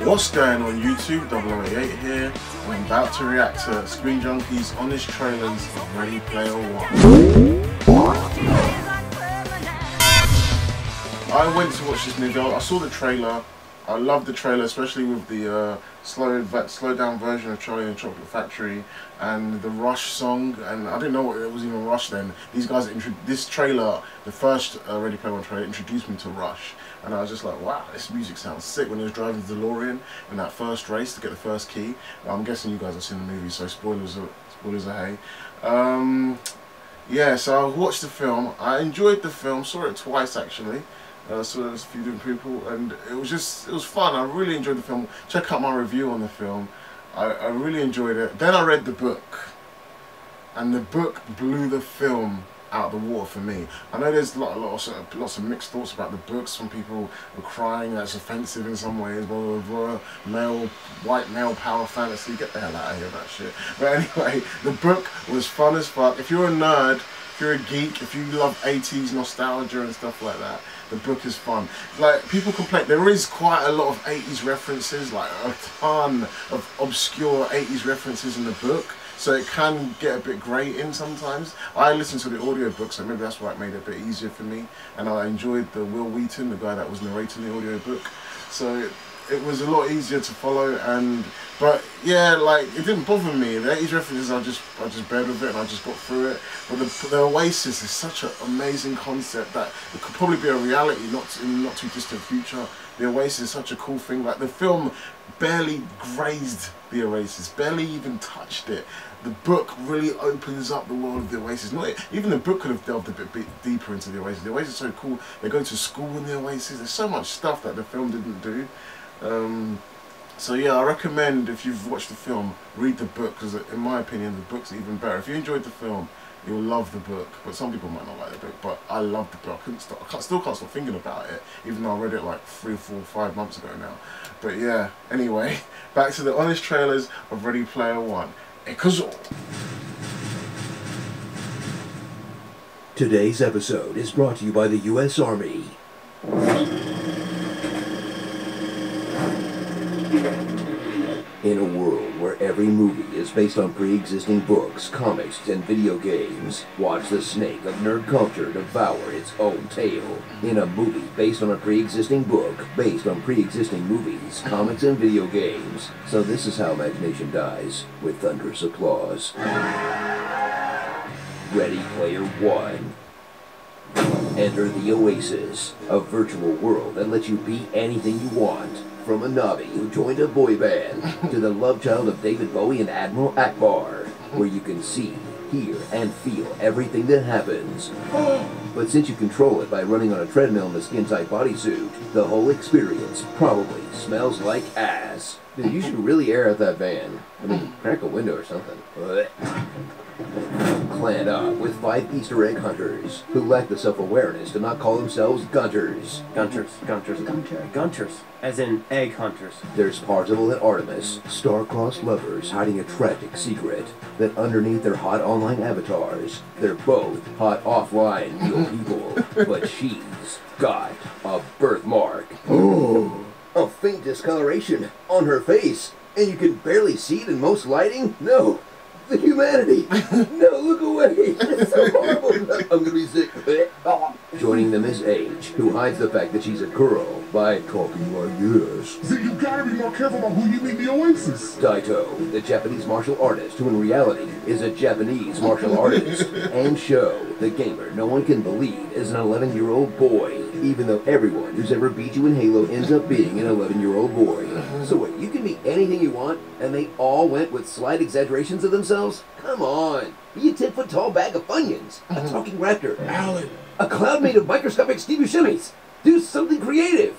What's going on YouTube? 0088 here. I'm about to react to Screen Junkie's honest trailers of Ready Player One. I went to watch this movie. I saw the trailer. I loved the trailer, especially with the slow down version of Charlie and the Chocolate Factory and the Rush song. And I didn't know it was even Rush then. These guys, this trailer, the first Ready Player One trailer, introduced me to Rush. And I was just like, wow, this music sounds sick. When he was driving the DeLorean in that first race to get the first key. I'm guessing you guys have seen the movie, so spoilers are hey. Yeah, so I watched the film. I enjoyed the film. Saw it twice actually. So there's a few different people, and it was fun. I really enjoyed the film. Check out my review on the film. I really enjoyed it. Then I read the book, and the book blew the film out of the water for me. I know there's lots of mixed thoughts about the books. Some people were crying that's offensive in some ways, blah blah blah, white male power fantasy, get the hell out of here, that shit. But anyway, the book was fun as fuck. If you're a nerd, if you're a geek, if you love 80s nostalgia and stuff like that, the book is fun. Like, people complain, there is quite a lot of 80s references, like a ton of obscure 80s references in the book, so it can get a bit grating sometimes. I listened to the audiobook, so maybe that's why it made it a bit easier for me, and I enjoyed the Will Wheaton, the guy that was narrating the audiobook, so it was a lot easier to follow. But yeah, like, it didn't bother me. The 80s references, I just bared with it and I just got through it. But the Oasis is such an amazing concept that it could probably be a reality in not too distant future. The Oasis is such a cool thing. Like, the film barely grazed the Oasis, barely even touched it. The book really opens up the world of the Oasis. Even the book could have delved a bit deeper into the Oasis. The Oasis is so cool. They go to school in the Oasis. There's so much stuff that the film didn't do. So yeah, I recommend, if you've watched the film, read the book, because in my opinion the book's even better. If you enjoyed the film, you'll love the book. But some people might not like the book, but I love the book. I still can't stop thinking about it, even though I read it like 3, 4, 5 months ago now. But yeah, anyway, back to the honest trailers of Ready Player One. Today's episode is brought to you by the U.S. Army. In a world where every movie is based on pre-existing books, comics, and video games, watch the snake of nerd culture devour its own tail. In a movie based on a pre-existing book, based on pre-existing movies, comics, and video games. So this is how imagination dies, with thunderous applause. Ready Player One. Enter the Oasis, a virtual world that lets you be anything you want. From a Navi who joined a boy band, to the love child of David Bowie and Admiral Akbar, where you can see, hear, and feel everything that happens. But since you control it by running on a treadmill in a skin-tight bodysuit, the whole experience probably smells like ass. Dude, you should really air out that van. I mean, crack a window or something. Clan up with 5 Easter egg hunters who lack the self-awareness to not call themselves Gunters. Gunters, as in egg hunters. There's Parzival and Artemis, star-crossed lovers hiding a tragic secret that underneath their hot online avatars, they're both hot offline real people. But she's got a birthmark. Oh, a faint discoloration on her face, and you can barely see it in most lighting? No. The humanity! No, look away! It's so horrible! I'm gonna be sick. Joining them is Age, who hides the fact that she's a girl by talking like this. See, you gotta be more careful about who you meet in the Oasis. Daito, the Japanese martial artist who in reality is a Japanese martial artist. And Sho, the gamer no one can believe is an 11-year-old boy, even though everyone who's ever beat you in Halo ends up being an 11-year-old boy. So wait, you can be anything you want, and they all went with slight exaggerations of themselves? Come on, be a 10-foot-tall bag of Funyuns, a talking raptor, Alan, a cloud made of microscopic Stevie Shimmies. Do something creative.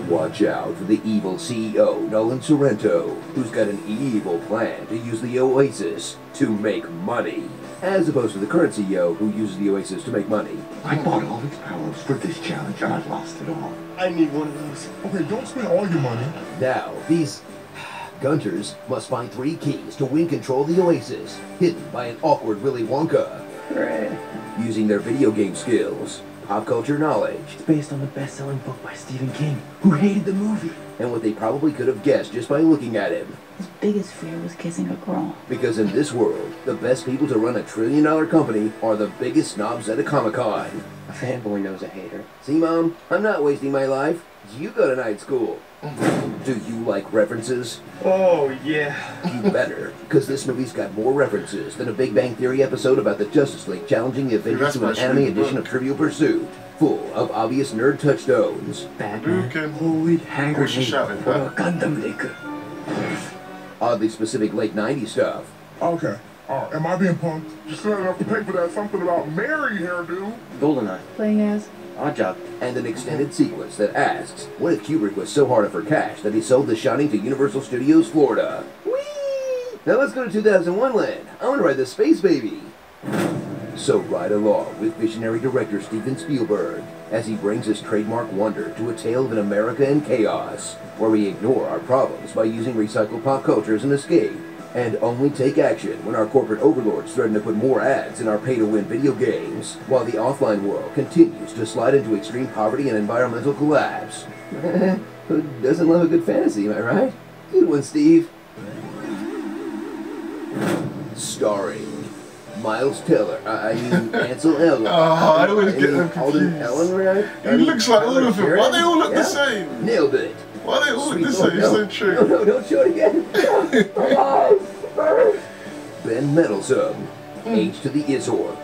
Watch out for the evil CEO, Nolan Sorrento, who's got an evil plan to use the Oasis to make money. As opposed to the current CEO, who uses the Oasis to make money. I bought all its powers for this challenge and I lost it all. I need one of those. Okay, don't spend all your money. Now, these Gunters must find 3 keys to win control of the Oasis, hidden by an awkward Willy Wonka. Hooray. Using their video game skills, pop culture knowledge, It's based on the best-selling book by Stephen King, who hated the movie. and what they probably could have guessed just by looking at him. His biggest fear was kissing a girl. Because in this world, the best people to run a trillion-dollar company are the biggest snobs at a Comic-Con. A fanboy knows a hater. See, Mom? I'm not wasting my life. You go to night school. Do you like references? Oh, yeah. You better, because this movie's got more references than a Big Bang Theory episode about the Justice League challenging the Avengers to an anime edition of Trivial Pursuit, full of obvious nerd touchstones. Batman. Luke and Holy hand Who's shouting, for huh? a Gundam League. Oddly specific late 90s stuff. Okay. Am I being punked? Just set enough to pay for that something about Mary hairdo. Goldeneye. Playing as? Oddjob. And an extended sequence that asks, what if Kubrick was so hard for cash that he sold The Shining to Universal Studios Florida? Whee! Now let's go to 2001 land. I want to ride the Space Baby. So ride along with visionary director Steven Spielberg as he brings his trademark wonder to a tale of an America in chaos, where we ignore our problems by using recycled pop culture as an escape, and only take action when our corporate overlords threaten to put more ads in our pay-to-win video games, while the offline world continues to slide into extreme poverty and environmental collapse. Who doesn't love a good fantasy, am I right? Good one, Steve. Starring Miles Teller, Ansel Elgort. I always get them Alden confused. Ehrenreich. He looks like all of them. Why they all look the same? Nailed it. Why they all look the Sweet same? It's so no, true. no, don't show it again. Ben Mendelsohn, H to the Isorg.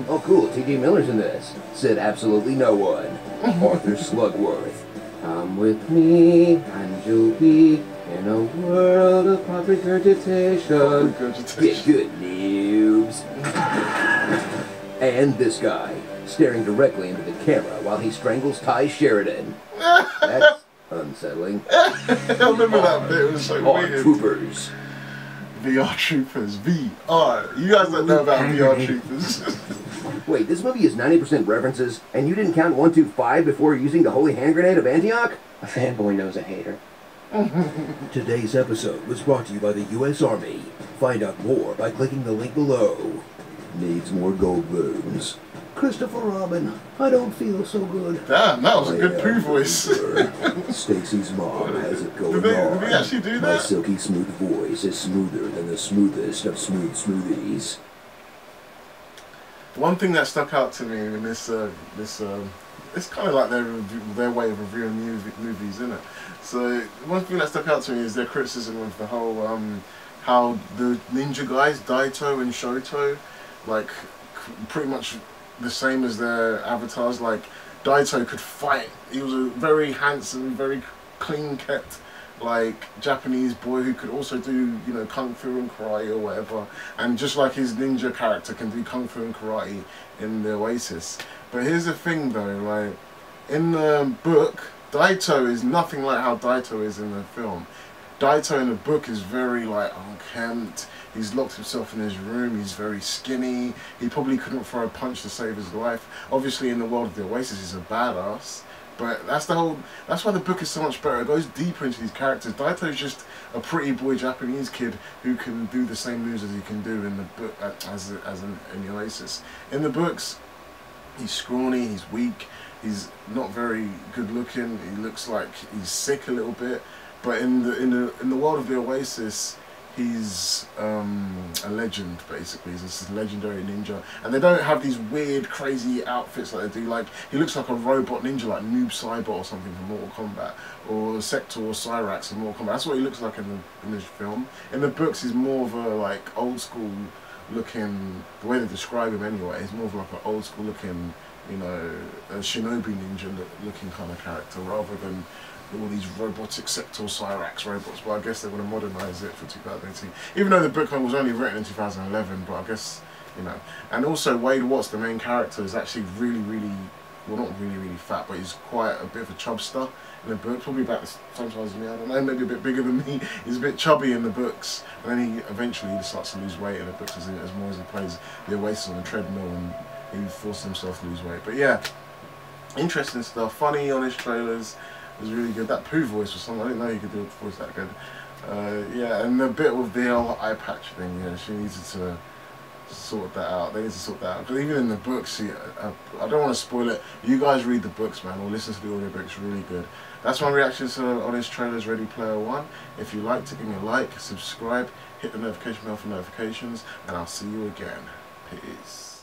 Oh, cool, T.J. Miller's in this. Said absolutely no one. Arthur Slugworth. Come with me, and you'll be in a world of pop regurgitation. Get good, noobs. And this guy, staring directly into the camera while he strangles Ty Sheridan. That's unsettling. I remember that bit. It was so Our weird. troopers. VR Troopers. VR. You guys don't know about VR Troopers. Wait, this movie is 90% references, and you didn't count 1, 2, 5 before using the holy hand grenade of Antioch? A fanboy knows a hater. Today's episode was brought to you by the U.S. Army. Find out more by clicking the link below. Needs more gold balloons. Christopher Robin, I don't feel so good. Damn, that was a good poo voice. Stacy's mom has it going Did on. they actually do My that? silky smooth voice is smoother than the smoothest of smooth smoothies. One thing that stuck out to me in this, it's kind of like their way of reviewing movies, isn't it? So one thing that stuck out to me is their criticism of the whole, how the ninja guys, Daito and Shoto, like pretty much the same as their avatars. Like Daito could fight. He was a very handsome, very clean kept, like Japanese boy who could also do, you know, kung fu and karate or whatever, and just like his ninja character can do kung fu and karate in the Oasis. But here's the thing though, like in the book, Daito is nothing like how Daito is in the film. Daito in the book is very like unkempt. He's locked himself in his room. He's very skinny. He probably couldn't throw a punch to save his life. Obviously, in the world of the Oasis, he's a badass. But that's why the book is so much better. It goes deeper into these characters. Daito's just a pretty boy Japanese kid who can do the same moves as he can do in the book in the Oasis. In the books, he's scrawny. He's weak. He's not very good looking. He looks like he's sick a little bit. But in the world of the Oasis, he's a legend basically. He's this legendary ninja, and they don't have these weird, crazy outfits like they do. Like he looks like a robot ninja, like Noob Saibot or something from Mortal Kombat, or Sector or Cyrax from Mortal Kombat. That's what he looks like in this film. In the books, he's more of a like old school looking. The way they describe him anyway, he's more of like an old school looking, you know, a shinobi ninja looking kind of character, rather than all these robotic Sector Cyrax robots. But I guess they want to modernise it for 2018. Even though the book was only written in 2011, but I guess, you know. And also Wade Watts, the main character, is actually really, well, not really fat, but he's quite a bit of a chubster in the book. Probably about the same size as me, I don't know, maybe a bit bigger than me. He's a bit chubby in the books, and then he eventually starts to lose weight in the books as more as he plays the Oasis on the treadmill, and he forces himself to lose weight. But yeah, interesting stuff. Funny, honest trailers. It was really good. That poo voice was something I didn't know you could do a voice that good. Yeah, and the bit with the whole eye patch thing, you know, she needed to sort that out. They need to sort that out. Because even in the books, I don't want to spoil it. You guys read the books, man, or listen to the audiobooks. Really good. That's my reaction to Honest Trailers Ready Player One. If you liked it, give me a like, subscribe, hit the notification bell for notifications, and I'll see you again. Peace.